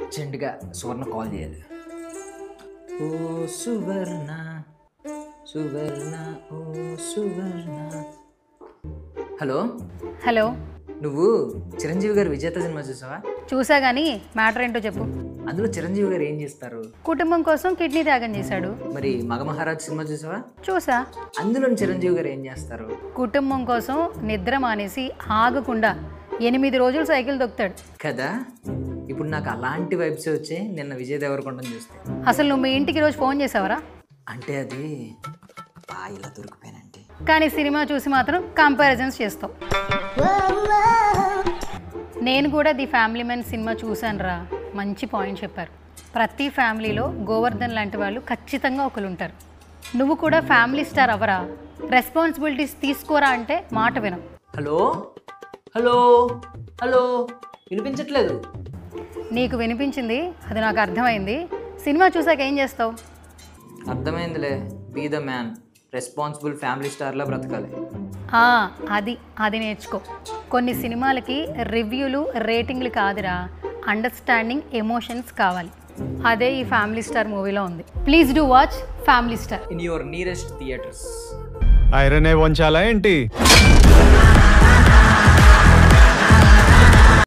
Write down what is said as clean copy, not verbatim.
అర్జెంటుగా సువర్ణ కాల్ చేయాలి. ఓ సువర్ణ సువర్ణ ఓ సువర్ణ. Hello hello, నువ్వు చిరంజీవి గారు విజేత సినిమా చూసావా? చూసా కానీ మ్యాటర్ ఏంటో చెప్పు. అందులో చిరంజీవి గారు ఏం చేస్తారు? కుటుంబం కోసం కిడ్నీ త్యాగం చేశాడు. మరి మగమహారాజ్ సినిమా చూసావా? చూసా. అందులో చిరంజీవి గారు ఏం చేస్తారు? కుటుంబం కోసం నిద్ర మానేసి ఆగకుండా 8 రోజులు సైకిల్ తొక్కుతాడు కదా. ఇప్పుడు నాకు అలాంటి వైబ్స్ వచ్చాయి నిన్న విజయ్ దేవరకొండని చూస్తే. అసలు నువ్వు మీ ఇంటికి రోజు ఫోన్ చేసావరా? అంటే అది ఇలా దొరికిపోయానంటే. కానీ సినిమా చూసి మాత్రం కంపారిజన్స్ చేస్తావు. నేను కూడా ది ఫ్యామిలీ మ్యాన్ సినిమా చూశానురా. మంచి పాయింట్ చెప్పారు. ప్రతి ఫ్యామిలీలో గోవర్ధన్ లాంటి వాళ్ళు ఖచ్చితంగా ఒకరు ఉంటారు. నువ్వు కూడా ఫ్యామిలీ స్టార్ అవ్వరా, రెస్పాన్సిబిలిటీస్ తీసుకోరా అంటే మాట వినం. హలో హలో హలో, వినిపించట్లేదు? నీకు వినిపించింది, అది నాకు అర్థమైంది. సినిమా చూసాక ఏం చేస్తావు? అర్థమైందిలే. Be the man, responsible family స్టార్లా బ్రతకాలి. అది నేర్చుకో. కొన్ని సినిమాలకి రివ్యూలు రేటింగ్లు కాదురా, అండర్స్టాండింగ్ ఎమోషన్స్ కావాలి. అదే ఈ ఫ్యామిలీ స్టార్ మూవీలో ఉంది. Please do watch family star in your nearest theatres. Iron వంచాలా ఏంటి?